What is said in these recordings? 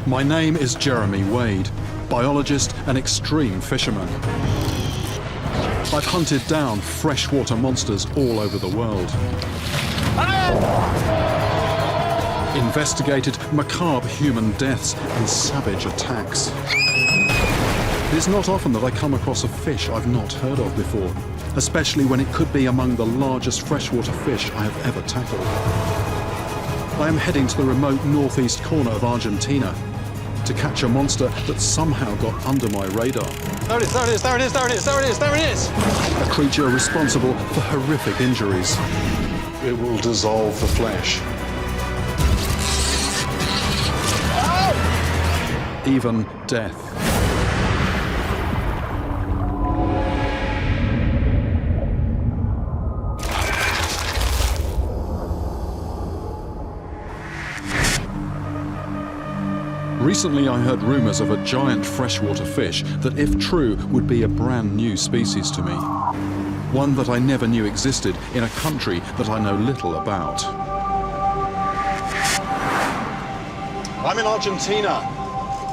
My name is Jeremy Wade, biologist and extreme fisherman. I've hunted down freshwater monsters all over the world. Investigated macabre human deaths and savage attacks. It is not often that I come across a fish I've not heard of before, especially when it could be among the largest freshwater fish I have ever tackled. I am heading to the remote northeast corner of Argentina to catch a monster that somehow got under my radar. There it is, there it is, there it is, there it is, there it is, there it is! A creature responsible for horrific injuries. It will dissolve the flesh. Even death. Recently I heard rumours of a giant freshwater fish that, if true, would be a brand new species to me. One that I never knew existed in a country that I know little about. I'm in Argentina.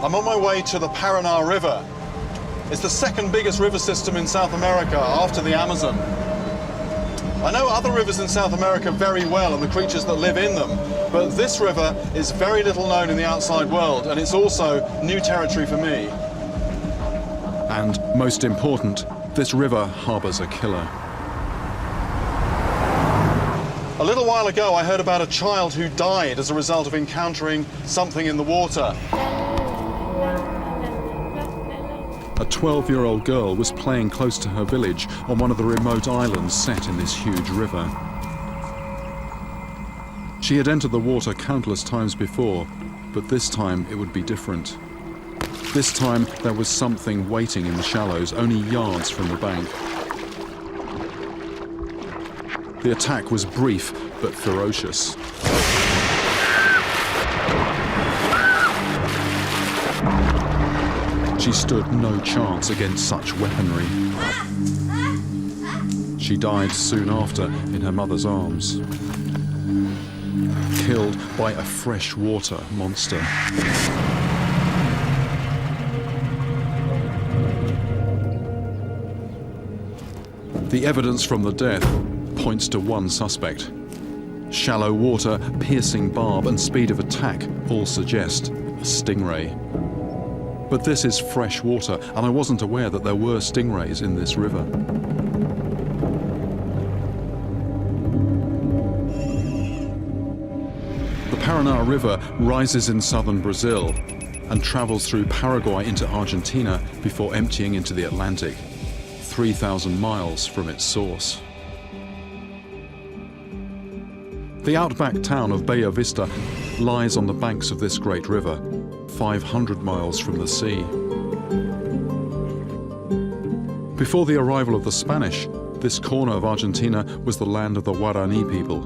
I'm on my way to the Piranha River. It's the second biggest river system in South America after the Amazon. I know other rivers in South America very well and the creatures that live in them, but this river is very little known in the outside world, and it's also new territory for me. And most important, this river harbours a killer. A little while ago, I heard about a child who died as a result of encountering something in the water. A 12-year-old girl was playing close to her village on one of the remote islands set in this huge river. She had entered the water countless times before, but this time it would be different. This time there was something waiting in the shallows, only yards from the bank. The attack was brief but ferocious. She stood no chance against such weaponry. She died soon after in her mother's arms, killed by a freshwater monster. The evidence from the death points to one suspect. Shallow water, piercing barb and speed of attack all suggest a stingray. But this is fresh water, and I wasn't aware that there were stingrays in this river. The Piranha River rises in southern Brazil and travels through Paraguay into Argentina before emptying into the Atlantic, 3,000 miles from its source. The outback town of Bella Vista lies on the banks of this great river, 500 miles from the sea. Before the arrival of the Spanish, this corner of Argentina was the land of the Guarani people.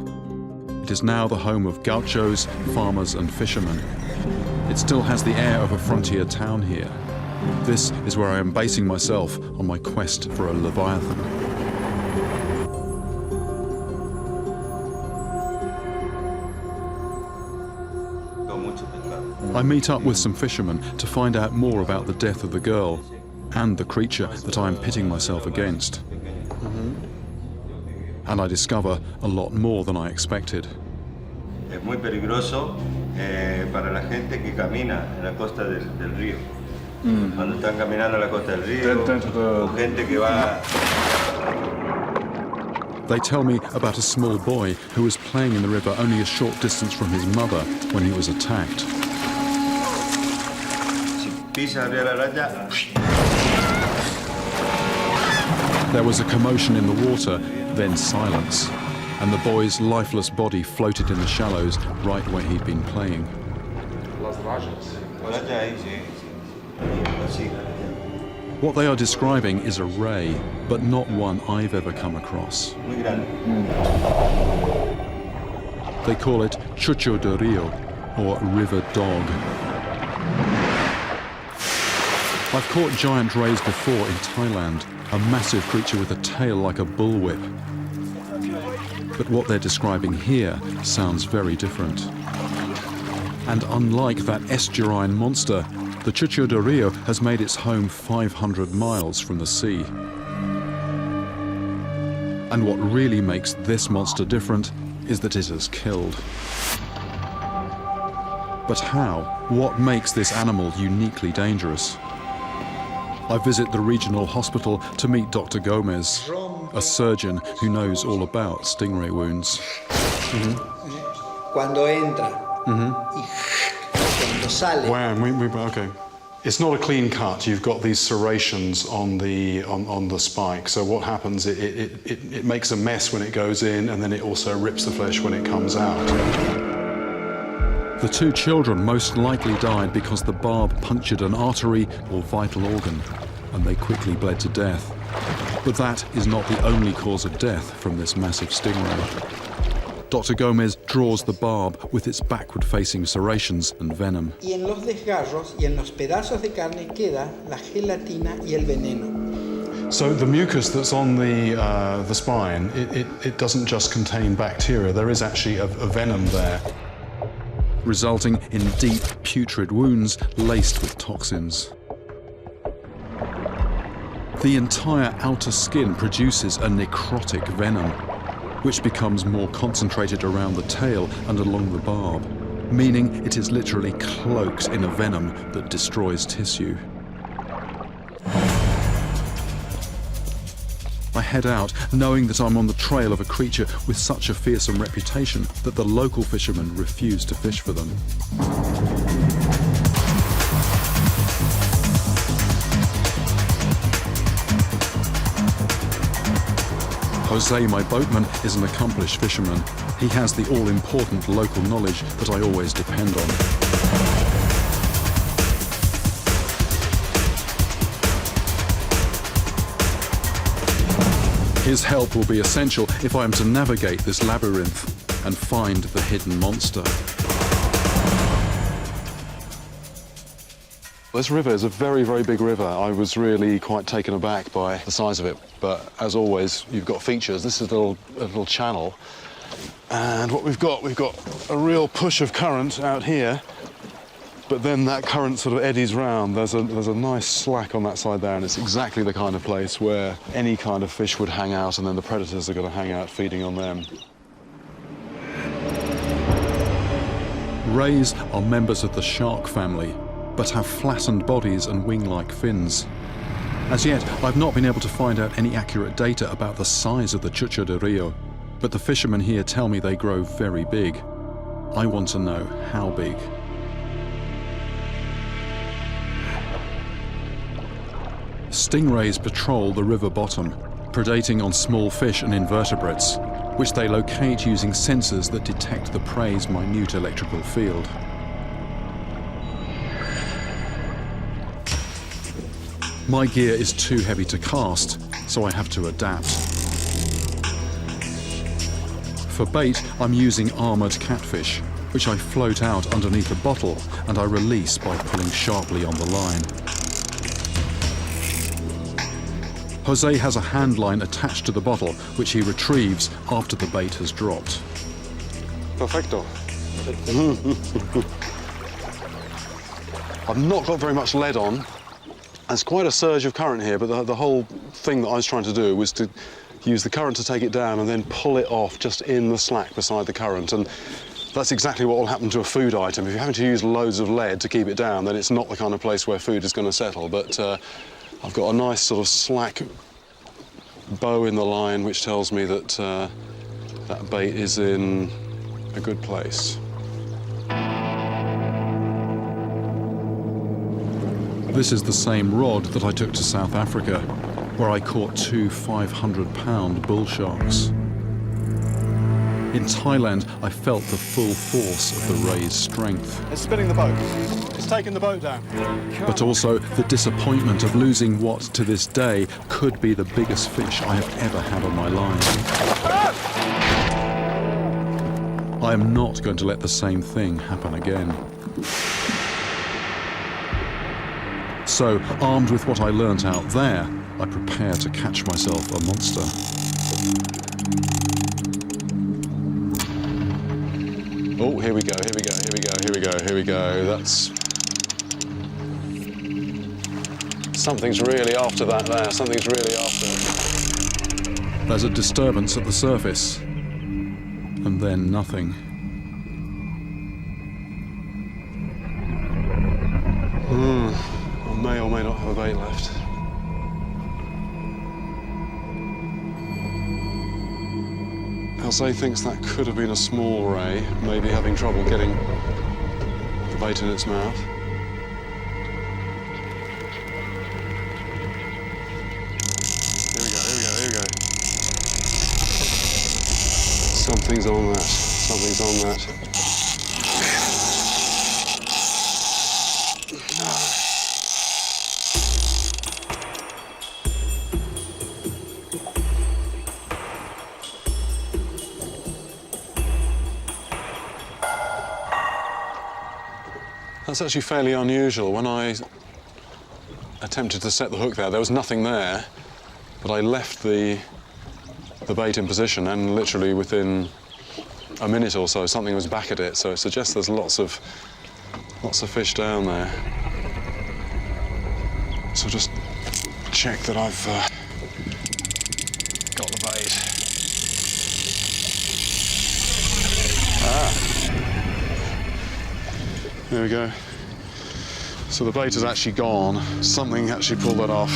It is now the home of gauchos, farmers and fishermen. It still has the air of a frontier town here. This is where I am basing myself on my quest for a leviathan. I meet up with some fishermen to find out more about the death of the girl and the creature that I am pitting myself against. And I discover a lot more than I expected. Es muy peligroso para la gente que camina en la costa del río. Cuando están caminando en la costa del río, o gente que va. They tell me about a small boy who was playing in the river only a short distance from his mother when he was attacked. There was a commotion in the water, then silence, and the boy's lifeless body floated in the shallows right where he'd been playing. What they are describing is a ray, but not one I've ever come across. They call it chucho de rio, or river dog. I've caught giant rays before in Thailand, a massive creature with a tail like a bullwhip. But what they're describing here sounds very different. And unlike that estuarine monster, the Chucho de Rio has made its home 500 miles from the sea. And what really makes this monster different is that it has killed. But how? What makes this animal uniquely dangerous? I visit the regional hospital to meet Dr. Gomez, a surgeon who knows all about stingray wounds. Cuando entra y cuando sale. Wow, okay. It's not a clean cut. You've got these serrations on the spike. So what happens? It makes a mess when it goes in, and then it also rips the flesh when it comes out. The two children most likely died because the barb punctured an artery or vital organ, and they quickly bled to death. But that is not the only cause of death from this massive stingray. Dr. Gomez draws the barb with its backward-facing serrations and venom. Y en los desgarros y en los pedazos de carne queda la gelatina y el veneno. So the mucus that's on the spine, it doesn't just contain bacteria. There is actually a venom there, resulting in deep, putrid wounds laced with toxins. The entire outer skin produces a necrotic venom, which becomes more concentrated around the tail and along the barb, meaning it is literally cloaked in a venom that destroys tissue. I head out, knowing that I'm on the trail of a creature with such a fearsome reputation that the local fishermen refuse to fish for them. Jose, my boatman, is an accomplished fisherman. He has the all-important local knowledge that I always depend on. His help will be essential if I am to navigate this labyrinth and find the hidden monster. This river is a very, very big river. I was really quite taken aback by the size of it. But as always, you've got features. This is a little channel. And what we've got a real push of current out here. But then that current sort of eddies round. There's a nice slack on that side there, and it's exactly the kind of place where any kind of fish would hang out, and then the predators are going to hang out feeding on them. Rays are members of the shark family, but have flattened bodies and wing-like fins. As yet, I've not been able to find out any accurate data about the size of the Chucho de Rio, but the fishermen here tell me they grow very big. I want to know how big. Stingrays patrol the river bottom, predating on small fish and invertebrates, which they locate using sensors that detect the prey's minute electrical field. My gear is too heavy to cast, so I have to adapt. For bait, I'm using armoured catfish, which I float out underneath a bottle and I release by pulling sharply on the line. Jose has a hand line attached to the bottle, which he retrieves after the bait has dropped. Perfecto. I've not got very much lead on. There's quite a surge of current here, but the whole thing that I was trying to do was to use the current to take it down and then pull it off just in the slack beside the current. And that's exactly what will happen to a food item. If you're having to use loads of lead to keep it down, then it's not the kind of place where food is going to settle. But I've got a nice sort of slack bow in the line, which tells me that that bait is in a good place. This is the same rod that I took to South Africa, where I caught 2 500-pound bull sharks. In Thailand, I felt the full force of the ray's strength. It's spinning the boat. It's taking the boat down. But also the disappointment of losing what, to this day, could be the biggest fish I have ever had on my line. I am not going to let the same thing happen again. So, armed with what I learnt out there, I prepare to catch myself a monster. Oh, here we go, here we go, here we go, here we go, here we go. That's... Something's really after that there, something's really after. There's a disturbance at the surface, and then nothing. I may or may not have a bait left. Jose thinks that could have been a small ray, maybe having trouble getting the bait in its mouth. Here we go, here we go, here we go. Something's on that, something's on that. That's actually fairly unusual. When I attempted to set the hook there was nothing there, but I left the bait in position, and literally within a minute or so, something was back at it. So it suggests there's lots of fish down there. So just check that I've got the bait. There we go. So the bait has actually gone. Something actually pulled that off.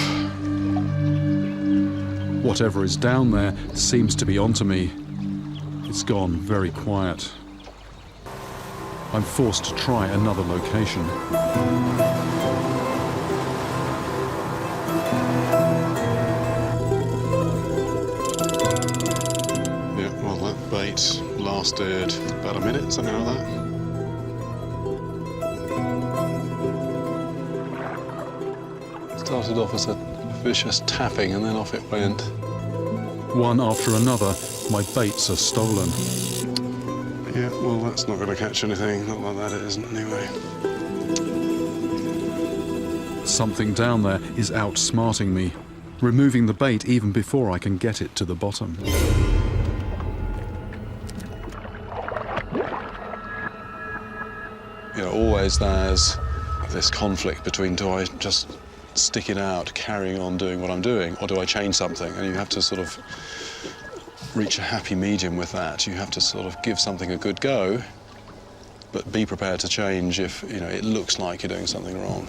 Whatever is down there seems to be onto me. It's gone very quiet. I'm forced to try another location. Yeah, well, that bait lasted about a minute, something like that. Started off as a vicious tapping, and then off it went. One after another, my baits are stolen. Yeah, well, that's not going to catch anything. Not like that, it isn't anyway. Something down there is outsmarting me, removing the bait even before I can get it to the bottom. You know, always there's this conflict between, do I just stick it out, carrying on doing what I'm doing, or do I change something? And you have to sort of reach a happy medium with that. You have to sort of give something a good go, but be prepared to change if, you know, it looks like you're doing something wrong.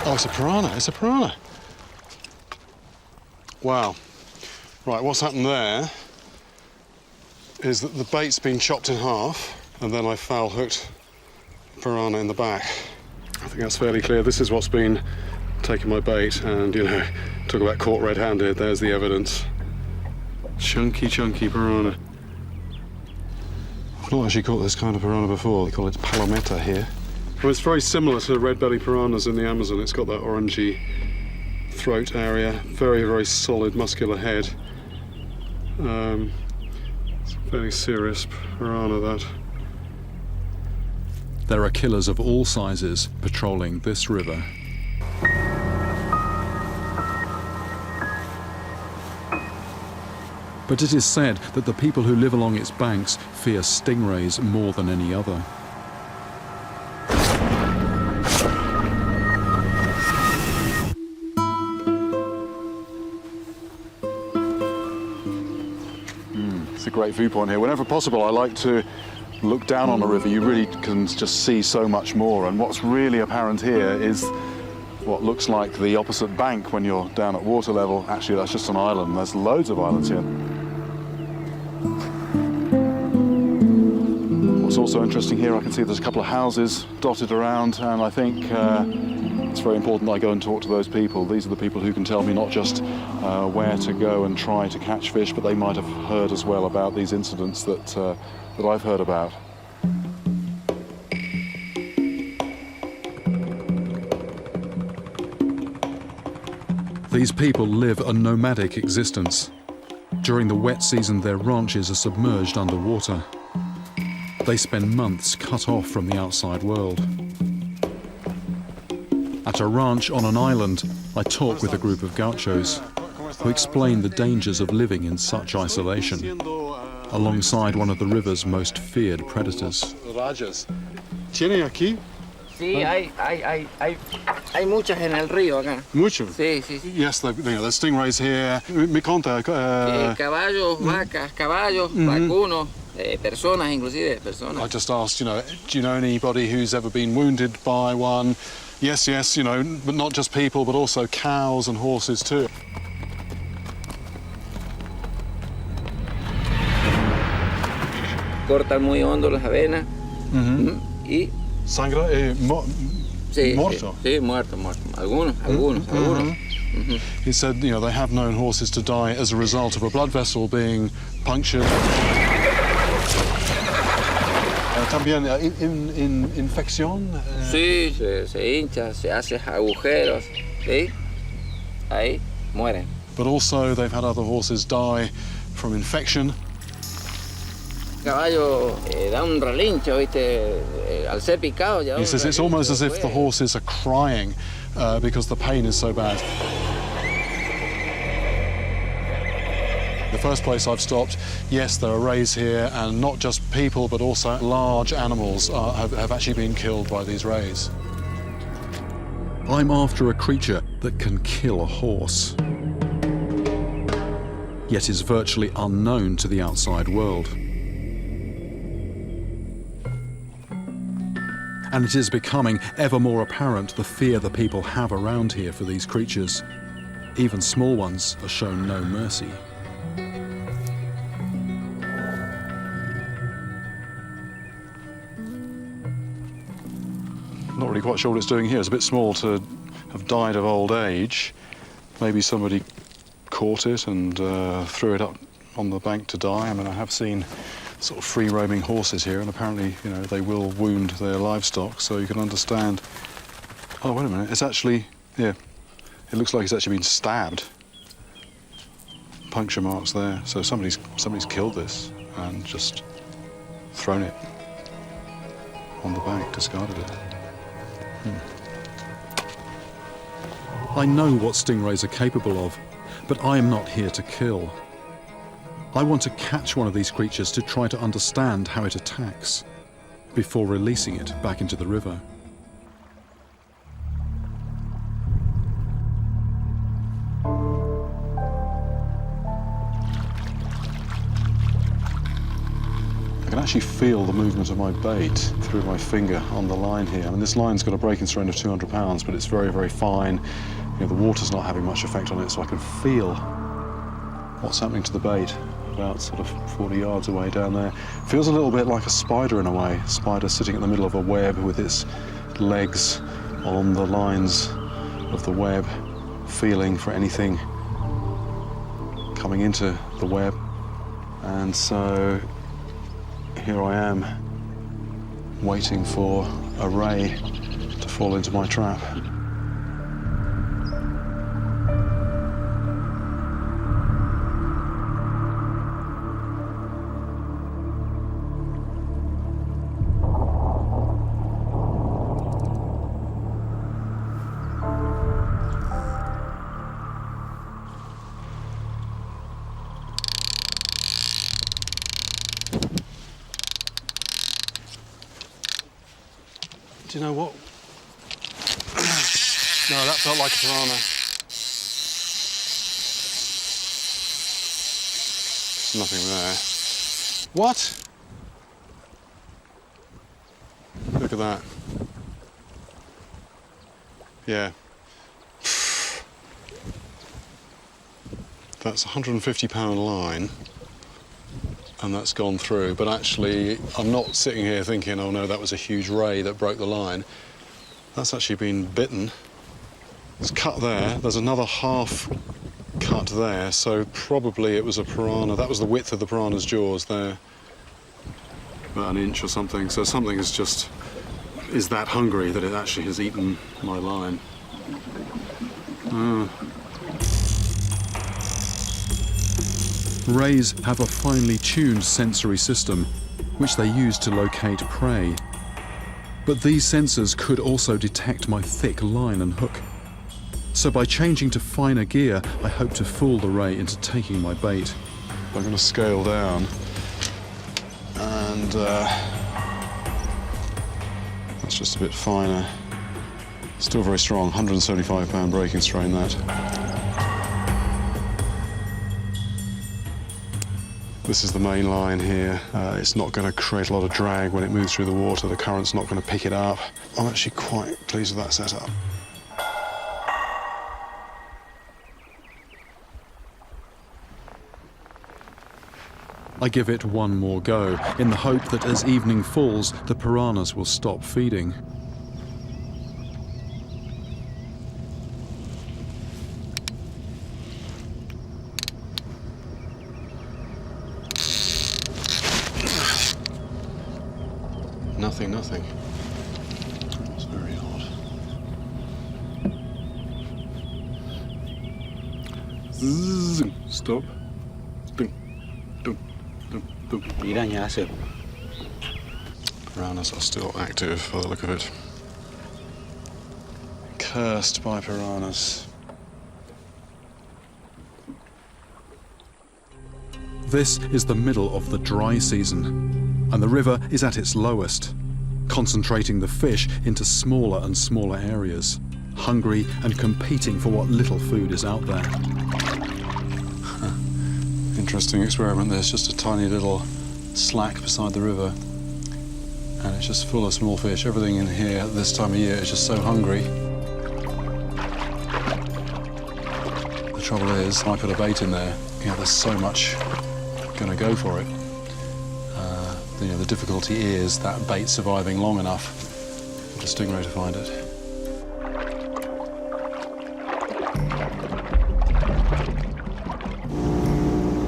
Oh, it's a piranha, it's a piranha. Wow. Right, what's happened there is that the bait's been chopped in half, and then I foul hooked piranha in the back. I think that's fairly clear. This is what's been taking my bait, and, you know, talk about caught red-handed, there's the evidence. Chunky, chunky piranha. I've not actually caught this kind of piranha before. They call it palometa here. Well, it's very similar to red-belly piranhas in the Amazon. It's got that orangey throat area, very, very solid, muscular head. It's a fairly serious piranha, that. There are killers of all sizes patrolling this river. But it is said that the people who live along its banks fear stingrays more than any other. It's a great viewpoint here. Whenever possible, I like to look down on a river. You really can just see so much more. And what's really apparent here is what looks like the opposite bank when you're down at water level. Actually, that's just an island. There's loads of islands here. What's also interesting here, I can see there's a couple of houses dotted around, and I think it's very important that I go and talk to those people. These are the people who can tell me not just where to go and try to catch fish, but they might have heard as well about these incidents that I've heard about. These people live a nomadic existence. During the wet season, their ranches are submerged underwater. They spend months cut off from the outside world. At a ranch on an island, I talk with a group of gauchos who explain the dangers of living in such isolation, alongside one of the river's most feared predators. ¿Tiene aquí? Sí, hay muchas en el río acá. Mucho? Sí, sí, sí. Yes, there's stingrays here. Me conta. Caballos, vacas, caballos, vacunos, personas, inclusive, personas. I just asked, do you know anybody who's ever been wounded by one? Yes, but not just people, but also cows and horses too. Cortan muy hondo las avenas y... Sangre Sí, morto? Sí, muerto. Algunos. He said, they have known horses to die as a result of a blood vessel being punctured. También infección. Sí, se hincha, se hace agujeros, ¿sí? Ahí mueren. But also they've had other horses die from infection. Caballo da un relincho, ¿viste? Al ser picado ya. He says it's almost as if the horses are crying because the pain is so bad. The first place I've stopped, yes, there are rays here, and not just people, but also large animals have actually been killed by these rays. I'm after a creature that can kill a horse, yet is virtually unknown to the outside world. And it is becoming ever more apparent the fear the people have around here for these creatures. Even small ones are shown no mercy. Not really quite sure what it's doing here. It's a bit small to have died of old age. Maybe somebody caught it and threw it up on the bank to die. I mean, I have seen sort of free-roaming horses here, and apparently, they will wound their livestock, so you can understand. Oh, wait a minute, it's actually, yeah, it looks like it's actually been stabbed. Puncture marks there, so somebody's killed this and just thrown it on the bank, discarded it. I know what stingrays are capable of, but I am not here to kill. I want to catch one of these creatures to try to understand how it attacks before releasing it back into the river. I can actually feel the movement of my bait through my finger on the line here. I mean, this line's got a breaking strain of 200 pounds, but it's very, very fine. The water's not having much effect on it, so I can feel what's happening to the bait about sort of 40 yards away down there. Feels a little bit like a spider in a way. A spider sitting in the middle of a web with its legs on the lines of the web, feeling for anything coming into the web. And so here I am, waiting for a ray to fall into my trap. Do you know what? No, that felt like a piranha. Nothing there. What? Look at that. Yeah. That's a £150 line, and that's gone through. But actually, I'm not sitting here thinking, oh no, that was a huge ray that broke the line. That's actually been bitten. It's cut there. There's another half cut there, so probably it was a piranha. That was the width of the piranha's jaws there. About an inch or something. So something is that hungry that it actually has eaten my line. Rays have a finely tuned sensory system, which they use to locate prey. But these sensors could also detect my thick line and hook. So by changing to finer gear, I hope to fool the ray into taking my bait. I'm going to scale down, and that's just a bit finer. Still very strong, 175-pound breaking strain that. This is the main line here. It's not going to create a lot of drag when it moves through the water. The current's not going to pick it up. I'm actually quite pleased with that setup. I give it one more go, in the hope that as evening falls, the piranhas will stop feeding. Nothing. It's very odd. Zzz, stop. Dum, dum, dum, dum. Piranha hace. Piranhas are still active by the look of it. Cursed by piranhas. This is the middle of the dry season, and the river is at its lowest, concentrating the fish into smaller and smaller areas, hungry and competing for what little food is out there. Interesting experiment. There's just a tiny little slack beside the river, and it's just full of small fish. Everything in here at this time of year is just so hungry. The trouble is, I put a bait in there. There's so much going to go for it. The difficulty is that bait surviving long enough for the stingray to find it.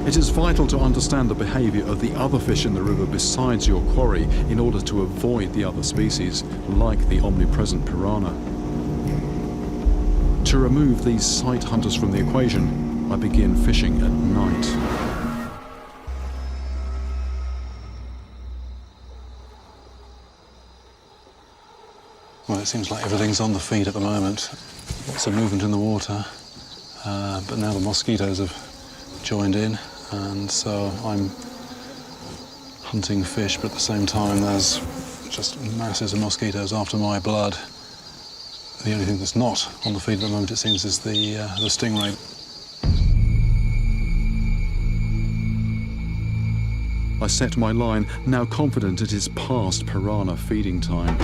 It is vital to understand the behavior of the other fish in the river besides your quarry in order to avoid the other species, like the omnipresent piranha. To remove these sight hunters from the equation, I begin fishing at night. Well, it seems like everything's on the feed at the moment. Lots of movement in the water, but now the mosquitoes have joined in, and so I'm hunting fish, but at the same time there's just masses of mosquitoes after my blood. The only thing that's not on the feed at the moment, it seems, is the stingray. I set my line, now confident it is past piranha feeding time.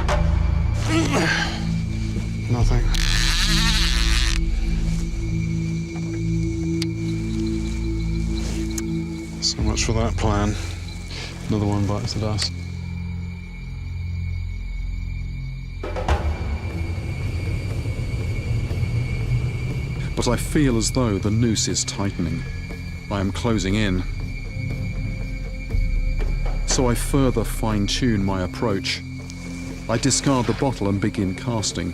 Nothing. So much for that plan. Another one bites the dust. But I feel as though the noose is tightening. I am closing in. So I further fine-tune my approach. I discard the bottle and begin casting,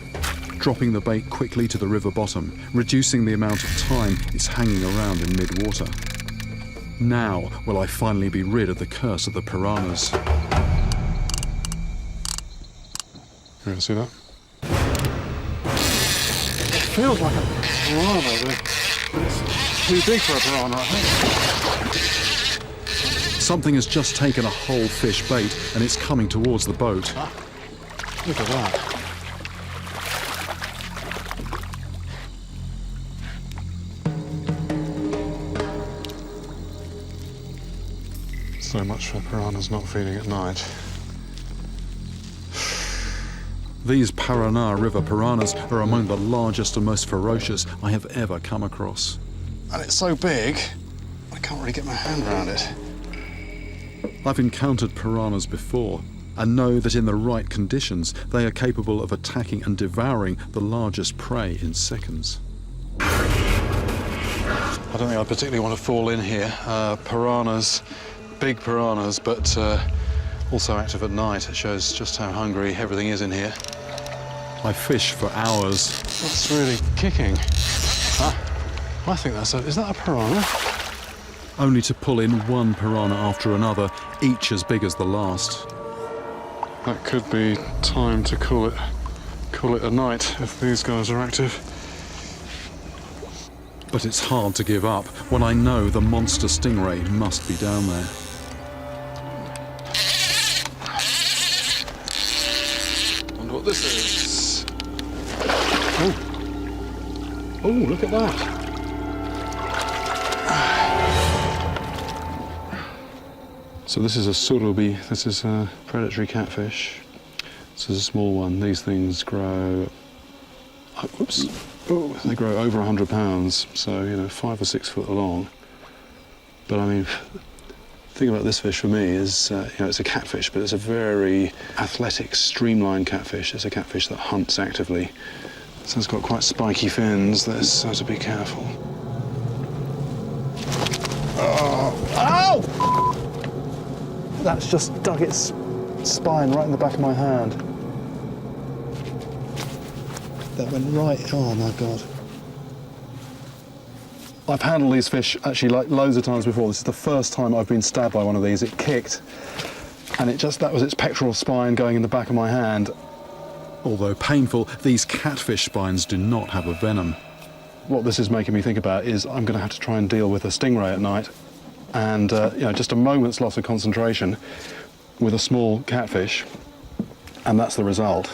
dropping the bait quickly to the river bottom, reducing the amount of time it's hanging around in mid-water. Now will I finally be rid of the curse of the piranhas. You see that? It feels like a piranha, but it's too big for a piranha, I think. Something has just taken a whole fish bait and it's coming towards the boat. Look at that. So much for piranhas not feeding at night. These Piranha River piranhas are among the largest and most ferocious I have ever come across. And it's so big, I can't really get my hand around it. I've encountered piranhas before and know that in the right conditions they are capable of attacking and devouring the largest prey in seconds. I don't think I particularly want to fall in here. Piranhas, big piranhas, but also active at night. It shows just how hungry everything is in here. I fish for hours. That's really kicking. Huh? I think is that a piranha? only to pull in one piranha after another, each as big as the last. That could be time to call it a night if these guys are active. But it's hard to give up when I know the monster stingray must be down there. Wonder what this is. Oh, look at that. So this is a surubi, this is a predatory catfish. This is a small one. These things grow, they grow over 100 pounds, so, you know, 5 or 6 foot long. But I mean, the thing about this fish for me is, you know, it's a catfish, but it's a very athletic, streamlined catfish. It's a catfish that hunts actively. So it's got quite spiky fins, so to be careful. Oh! Ow! That's just dug its spine right in the back of my hand. That went right, oh my God. I've handled these fish actually like loads of times before. This is the first time I've been stabbed by one of these. It kicked, and that was its pectoral spine going in the back of my hand. Although painful, these catfish spines do not have a venom. What this is making me think about is I'm going to have to try and deal with a stingray at night. And, you know, just a moment's loss of concentration with a small catfish, and that's the result.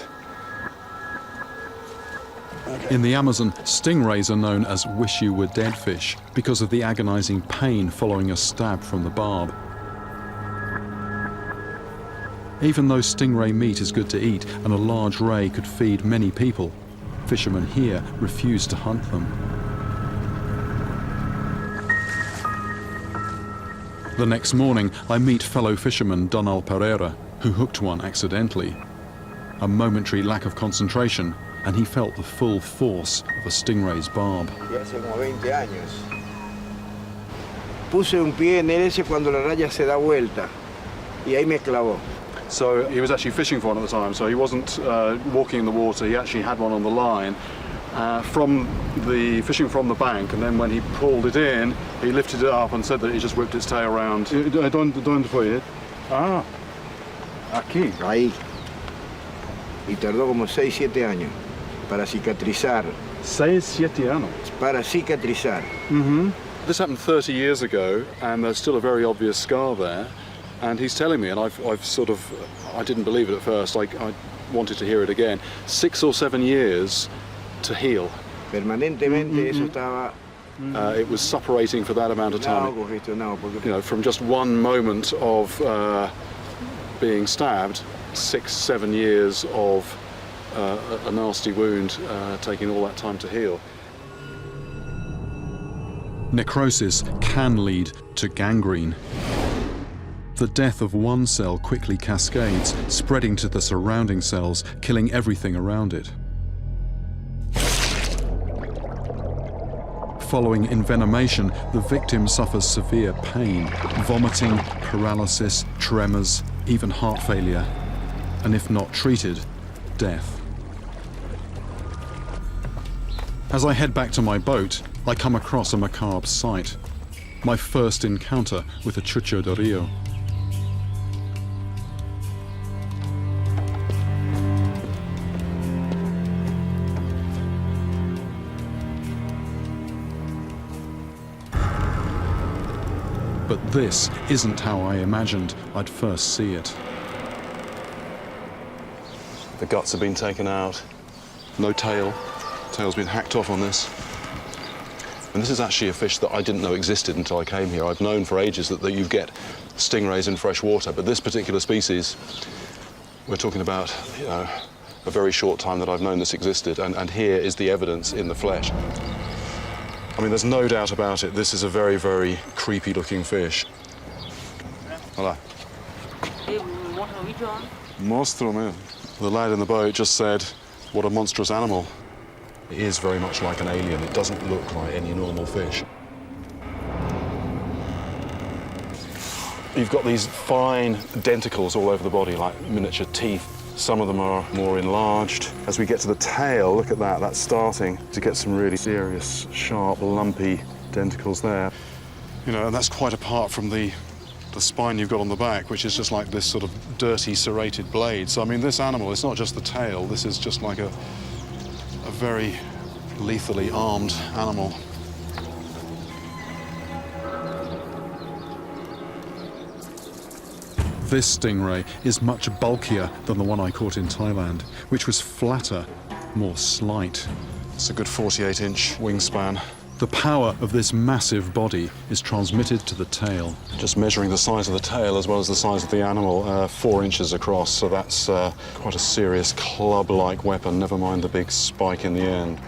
Okay. In the Amazon, stingrays are known as wish-you-were-dead fish because of the agonizing pain following a stab from the barb. Even though stingray meat is good to eat and a large ray could feed many people, fishermen here refuse to hunt them. The next morning, I meet fellow fisherman Donald Pereira, who hooked one accidentally. A momentary lack of concentration, and he felt the full force of a stingray's barb. Ya hace como 20 años. Puse un pie en ese cuando la raya se da vuelta, y ahí me clavó. So he was actually fishing for one at the time, so he wasn't walking in the water, he actually had one on the line. Fishing from the bank, and then when he pulled it in, he lifted it up and said that he just whipped its tail around. ¿Dónde fue? Ah, aquí. Ahí. Y tardó como 6-7 años para cicatrizar. 6-7 años. Para cicatrizar. Mm-hmm. This happened 30 years ago, and there's still a very obvious scar there. And he's telling me, and I didn't believe it at first, I wanted to hear it again, 6 or 7 years to heal. Permanentemente eso estaba. It was suppurating for that amount of time. You know, from just one moment of being stabbed, 6-7 years of a nasty wound, taking all that time to heal. Necrosis can lead to gangrene. The death of one cell quickly cascades, spreading to the surrounding cells, killing everything around it. Following envenomation, the victim suffers severe pain, vomiting, paralysis, tremors, even heart failure, and if not treated, death. As I head back to my boat, I come across a macabre sight. My first encounter with a chucho de rio. But this isn't how I imagined I'd first see it. The guts have been taken out. No tail. Tail's been hacked off on this. And this is actually a fish that I didn't know existed until I came here. I've known for ages that you get stingrays in fresh water, but this particular species, we're talking about, you know, a very short time that I've known this existed, and here is the evidence in the flesh. I mean, there's no doubt about it. This is a very, very creepy-looking fish. Hola. Monstro, man. The lad in the boat just said, what a monstrous animal. It is very much like an alien. It doesn't look like any normal fish. You've got these fine denticles all over the body, like miniature teeth. Some of them are more enlarged. As we get to the tail, look at that, that's starting to get some really serious, sharp, lumpy denticles there. You know, and that's quite apart from the spine you've got on the back, which is just like this sort of dirty, serrated blade. So, I mean, this animal, it's not just the tail, this is just like a very lethally armed animal. This stingray is much bulkier than the one I caught in Thailand, which was flatter, more slight. It's a good 48-inch wingspan. The power of this massive body is transmitted to the tail. Just measuring the size of the tail as well as the size of the animal, 4 inches across, so that's quite a serious club-like weapon, never mind the big spike in the end.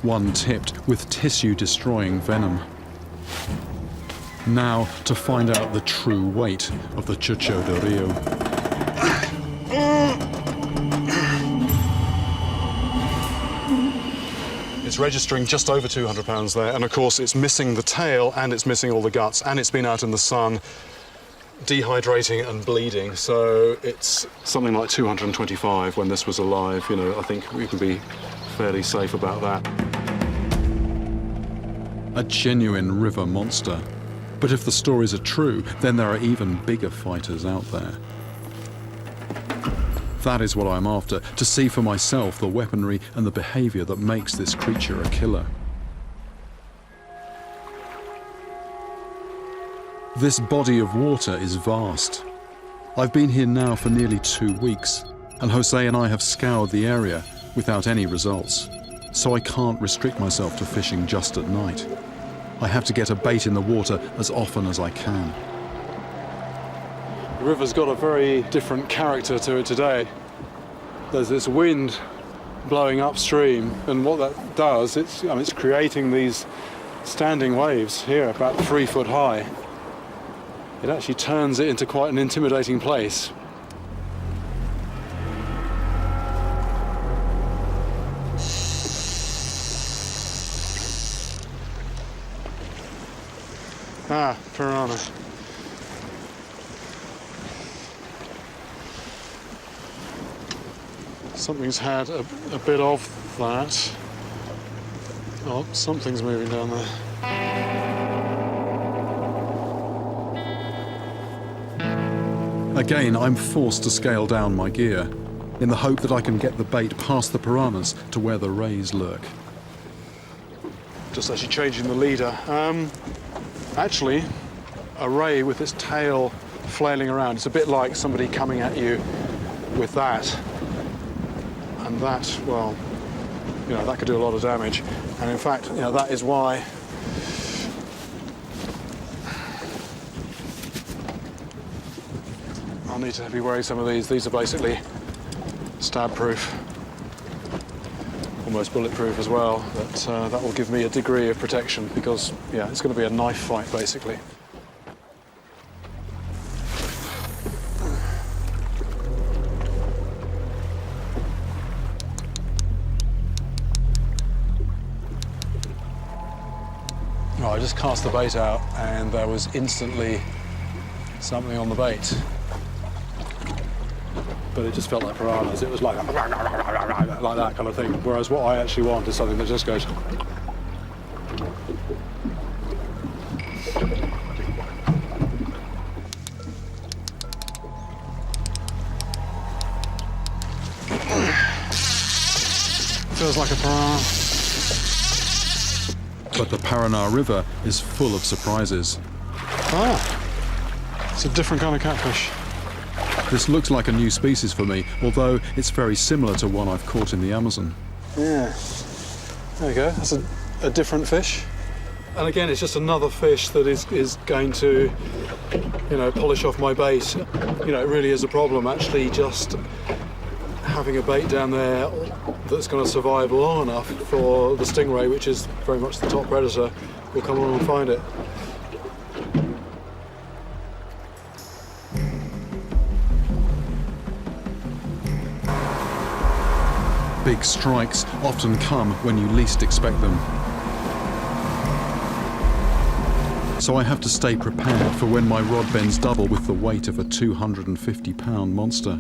One tipped with tissue-destroying venom. Now to find out the true weight of the Chucho de Rio. It's registering just over 200 pounds there, and of course it's missing the tail and it's missing all the guts, and it's been out in the sun dehydrating and bleeding, so it's something like 225 when this was alive. You know, I think we can be fairly safe about that. A genuine river monster. But if the stories are true, then there are even bigger fighters out there. That is what I'm after, to see for myself the weaponry and the behavior that makes this creature a killer. This body of water is vast. I've been here now for nearly 2 weeks, and Jose and I have scoured the area without any results. So I can't restrict myself to fishing just at night. I have to get a bait in the water as often as I can. The river's got a very different character to it today. There's this wind blowing upstream, and what that does, it's creating these standing waves here, about 3 foot high. It actually turns it into quite an intimidating place. Ah, piranha. Something's had a bit of that. Oh, something's moving down there. Again, I'm forced to scale down my gear, in the hope that I can get the bait past the piranhas to where the rays lurk. Just actually changing the leader. Actually, a ray with its tail flailing around. It's a bit like somebody coming at you with that. And that, well, you know, that could do a lot of damage. And in fact, you know, that is why I'll need to be wearing some of these. These are basically stab-proof, almost bulletproof as well. That will give me a degree of protection because, yeah, it's going to be a knife fight, basically. Right, I just cast the bait out and there was instantly something on the bait. But it just felt like piranhas. It was like that kind of thing. Whereas what I actually want is something that just goes. Feels like a piranha. But the Piranha River is full of surprises. Ah, it's a different kind of catfish. This looks like a new species for me, although it's very similar to one I've caught in the Amazon. Yeah, there you go. That's a different fish. And again, it's just another fish that is going to, you know, polish off my bait. You know, it really is a problem, actually, just having a bait down there that's going to survive long enough for the stingray, which is very much the top predator, will come along and find it. Big strikes often come when you least expect them. So I have to stay prepared for when my rod bends double with the weight of a 250-pound monster.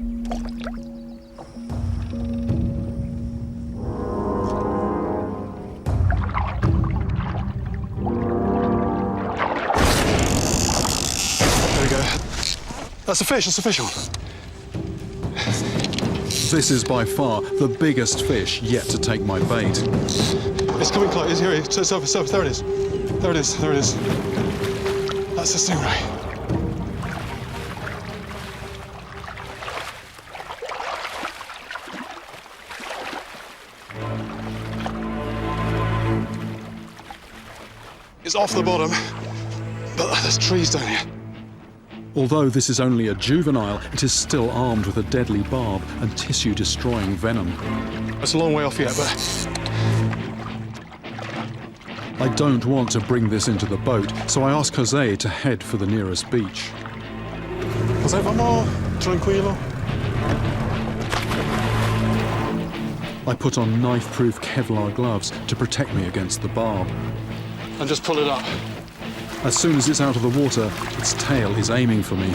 That's a fish, that's a fish on. This is by far the biggest fish yet to take my bait. It's coming close. It's here. It's surface. There it is. There it is. There it is. That's a stingray. It's off the bottom, but there's trees down here. Although this is only a juvenile, it is still armed with a deadly barb and tissue-destroying venom. It's a long way off yet, but I don't want to bring this into the boat, so I ask Jose to head for the nearest beach. Jose, vamos tranquilo. I put on knife-proof Kevlar gloves to protect me against the barb. And just pull it up. As soon as it's out of the water, its tail is aiming for me.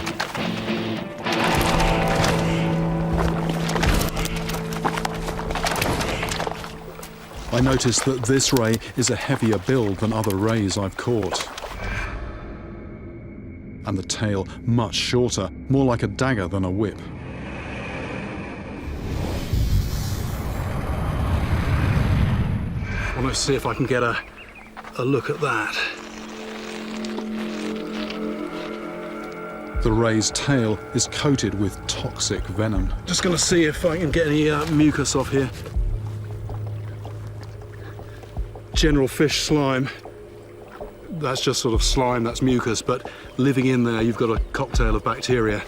I notice that this ray is a heavier build than other rays I've caught. And the tail much shorter, more like a dagger than a whip. I want to see if I can get a look at that. The ray's tail is coated with toxic venom. Just going to see if I can get any mucus off here. General fish slime. That's just sort of slime, that's mucus, but living in there you've got a cocktail of bacteria.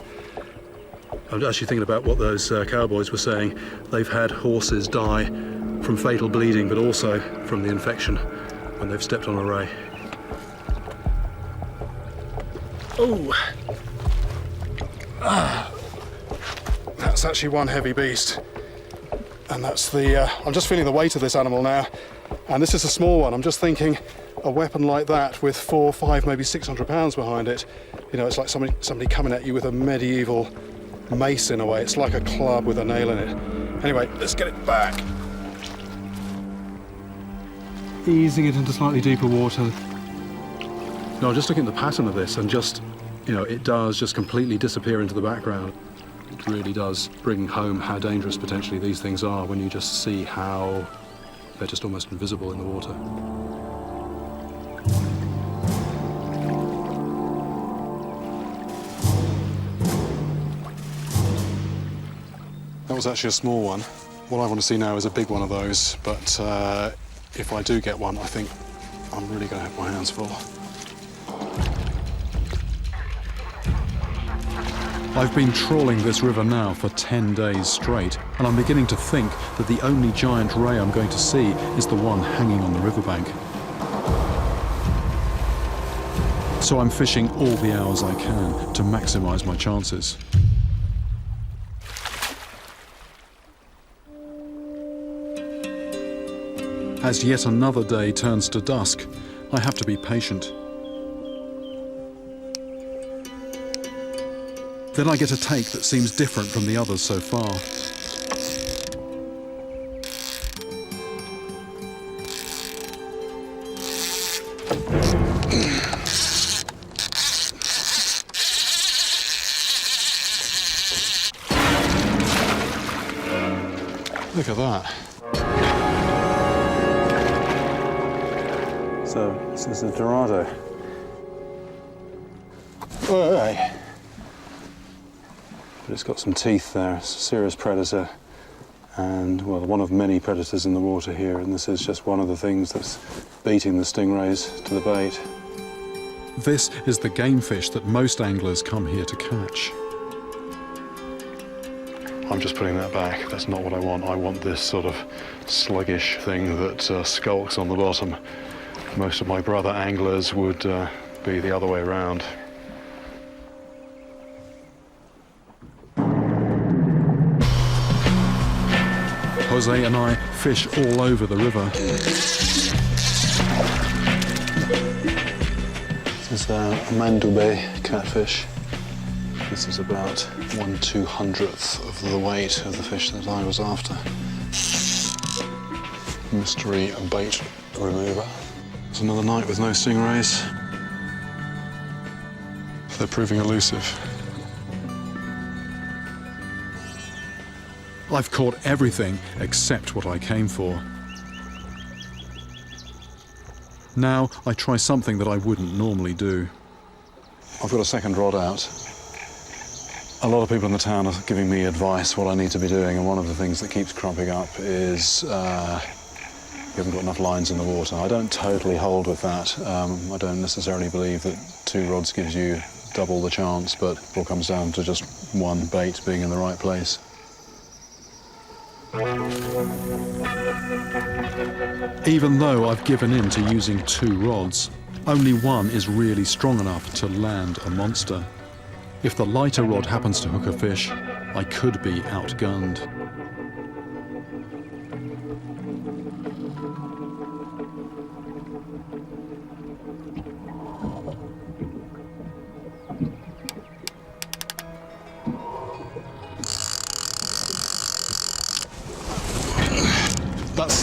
I'm actually thinking about what those cowboys were saying. They've had horses die from fatal bleeding, but also from the infection when they've stepped on a ray. Oh! That's actually one heavy beast. And that's the, I'm just feeling the weight of this animal now. And this is a small one. I'm just thinking a weapon like that with 400, 500, maybe 600 pounds behind it. You know, it's like somebody coming at you with a medieval mace in a way. It's like a club with a nail in it. Anyway, let's get it back. Easing it into slightly deeper water. No, just looking at the pattern of this and just, you know, it does just completely disappear into the background. It really does bring home how dangerous potentially these things are when you just see how they're just almost invisible in the water. That was actually a small one. What I want to see now is a big one of those, but if I do get one, I think I'm really going to have my hands full. I've been trawling this river now for 10 days straight, and I'm beginning to think that the only giant ray I'm going to see is the one hanging on the riverbank. So I'm fishing all the hours I can to maximize my chances. As yet another day turns to dusk, I have to be patient. Then I get a take that seems different from the others so far. Look at that. So, this is a Dorado. Oh, hey. But it's got some teeth there. It's a serious predator. And, well, one of many predators in the water here, and this is just one of the things that's beating the stingrays to the bait. This is the game fish that most anglers come here to catch. I'm just putting that back. That's not what I want. I want this sort of sluggish thing that skulks on the bottom. Most of my brother anglers would be the other way around. Jose and I fish all over the river. This is a Mandube catfish. This is about 1/200th of the weight of the fish that I was after. Mystery bait remover. It's another night with no stingrays. They're proving elusive. I've caught everything except what I came for. Now I try something that I wouldn't normally do. I've got a second rod out. A lot of people in the town are giving me advice what I need to be doing, and one of the things that keeps cropping up is you haven't got enough lines in the water. I don't totally hold with that. I don't necessarily believe that 2 rods gives you double the chance, but it all comes down to just one bait being in the right place. Even though I've given in to using 2 rods, only one is really strong enough to land a monster. If the lighter rod happens to hook a fish, I could be outgunned.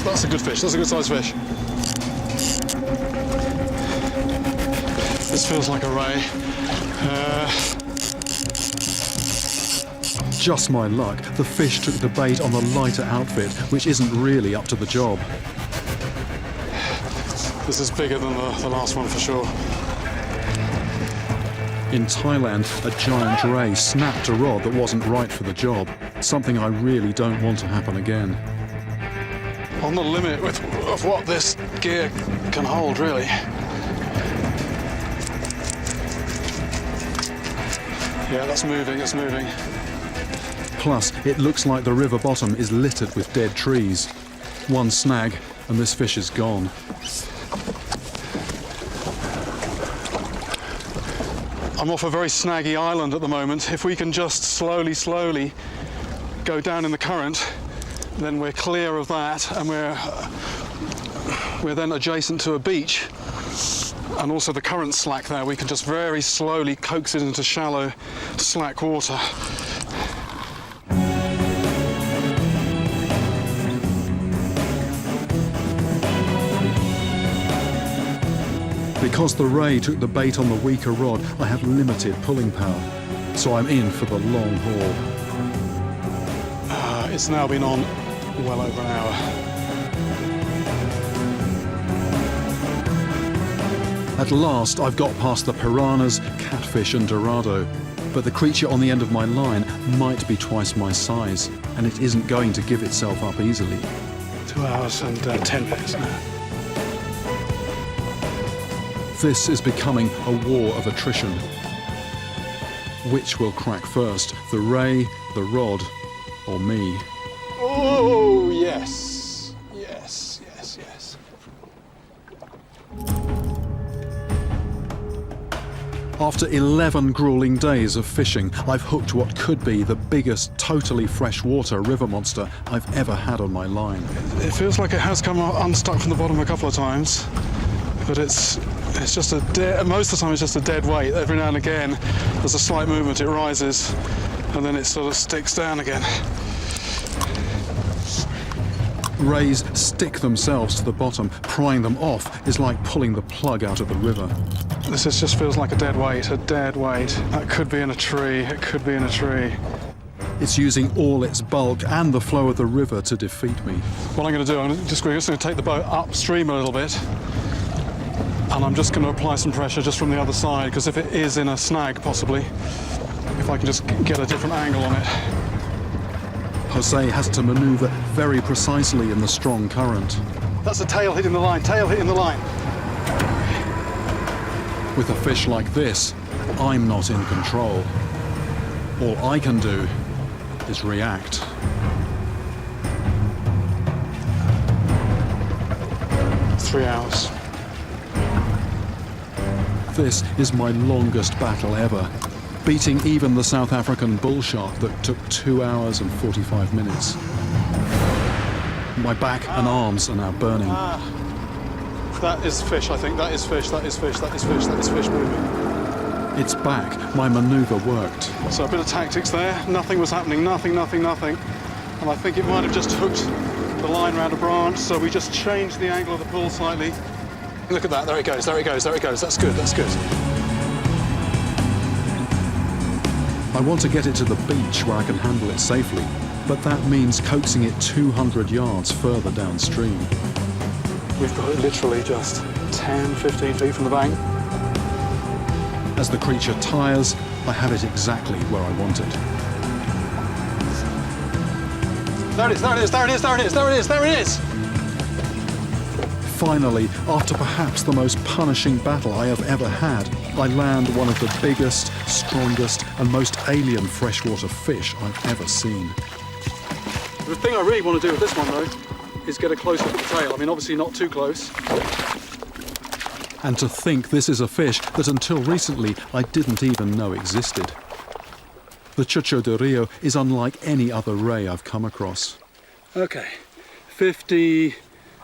That's a good fish. That's a good sized fish. This feels like a ray. Just my luck, the fish took the bait on the lighter outfit, which isn't really up to the job. This is bigger than the last one for sure. In Thailand, a giant ray snapped a rod that wasn't right for the job, something I really don't want to happen again. On the limit of what this gear can hold, really. Yeah, that's moving, it's moving. Plus, it looks like the river bottom is littered with dead trees. One snag, and this fish is gone. I'm off a very snaggy island at the moment. If we can just slowly go down in the current, then we're clear of that, and we're then adjacent to a beach. And also the current's slack there. We can just very slowly coax it into shallow, slack water. Because the ray took the bait on the weaker rod, I have limited pulling power, so I'm in for the long haul. It's now been on well over an hour. At last, I've got past the piranhas, catfish and dorado, but the creature on the end of my line might be twice my size, and it isn't going to give itself up easily. 2 hours and 10 minutes now. This is becoming a war of attrition. Which will crack first, the ray, the rod, or me? Oh, yes. Yes, yes, yes. After 11 grueling days of fishing, I've hooked what could be the biggest totally freshwater river monster I've ever had on my line. It feels like it has come unstuck from the bottom a couple of times, but it's just most of the time it's just a dead weight. Every now and again there's a slight movement, it rises, and then it sort of sticks down again. Rays stick themselves to the bottom. Prying them off is like pulling the plug out of the river. This just feels like a dead weight, That could be in a tree, it could be in a tree. It's using all its bulk and the flow of the river to defeat me. What I'm going to do, I'm just going to take the boat upstream a little bit, and I'm just going to apply some pressure just from the other side, because if it is in a snag, possibly, if I can just get a different angle on it. Jose has to maneuver very precisely in the strong current. That's a tail hitting the line, tail hitting the line. With a fish like this, I'm not in control. All I can do is react. Three hours. This is my longest battle ever, beating even the South African bull shark that took 2 hours and 45 minutes. My back and arms are now burning. That is fish, I think. That is fish, that is fish, that is fish, that is fish moving. It's back. My maneuver worked. So a bit of tactics there. Nothing was happening, nothing. And I think it might have just hooked the line around a branch, so we just changed the angle of the pull slightly. Look at that, there it goes, there it goes, there it goes. That's good, that's good. I want to get it to the beach where I can handle it safely, but that means coaxing it 200 yards further downstream. We've got it literally just 10, 15 feet from the bank. As the creature tires, I have it exactly where I want it. There it is, there it is, there it is, there it is, there it is, there it is! Finally, after perhaps the most punishing battle I have ever had, I land one of the biggest, strongest, and most alien freshwater fish I've ever seen. The thing I really want to do with this one, though, is get a close look at the tail. I mean, obviously not too close. And to think this is a fish that until recently I didn't even know existed. The Chucho de Rio is unlike any other ray I've come across. Okay,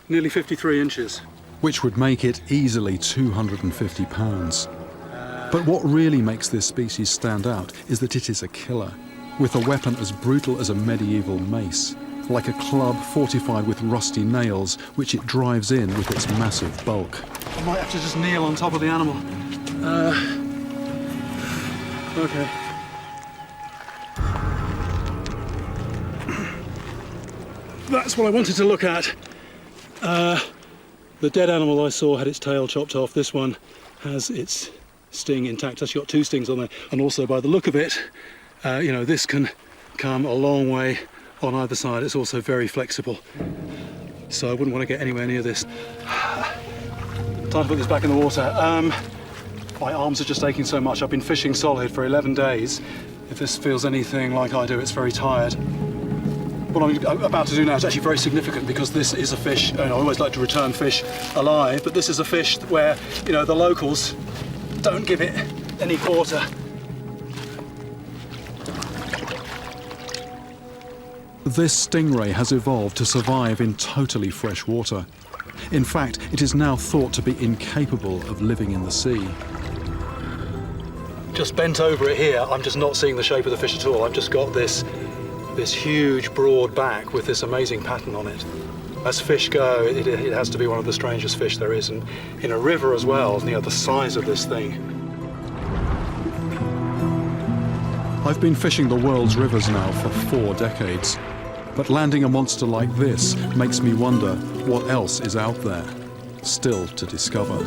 nearly 53 inches. Which would make it easily 250 pounds. But what really makes this species stand out is that it is a killer, with a weapon as brutal as a medieval mace, like a club fortified with rusty nails, which it drives in with its massive bulk. I might have to just kneel on top of the animal. Okay. That's what I wanted to look at. The dead animal I saw had its tail chopped off. This one has its sting intact. It's got two stings on there. And also by the look of it, you know, this can come a long way on either side. It's also very flexible. So I wouldn't want to get anywhere near this. Time to put this back in the water. My arms are just aching so much. I've been fishing solid for 11 days. If this feels anything like I do, it's very tired. What I'm about to do now is actually very significant because this is a fish, and I always like to return fish alive, but this is a fish where, you know, the locals don't give it any quarter. This stingray has evolved to survive in totally fresh water. In fact, it is now thought to be incapable of living in the sea. Just bent over it here, I'm just not seeing the shape of the fish at all. I've just got this huge broad back with this amazing pattern on it. As fish go, it has to be one of the strangest fish there is, and in a river as well, you know, the size of this thing. I've been fishing the world's rivers now for 4 decades, but landing a monster like this makes me wonder what else is out there, still to discover.